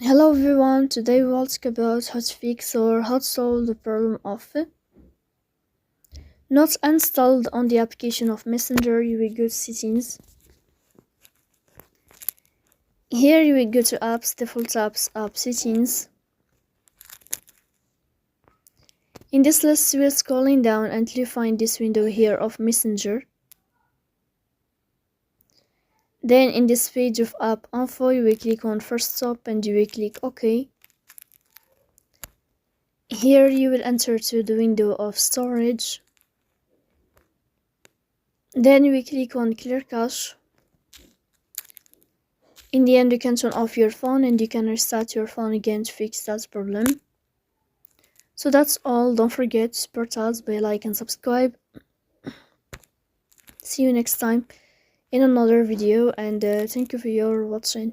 Hello everyone, today we'll talk about how to fix or how to solve the problem of not installed on the application of Messenger. You will go to settings. Here you will go to apps, default apps, app settings. In this list you will scrolling down until you find this window here of Messenger. Then in this page of app info you will click on first stop and you will click OK. Here you will enter to the window of storage. Then you will click on clear cache. In the end you can turn off your phone and you can restart your phone again to fix that problem. So that's all. Don't forget to support us by like and subscribe. See you next time in another video, and thank you for your watching.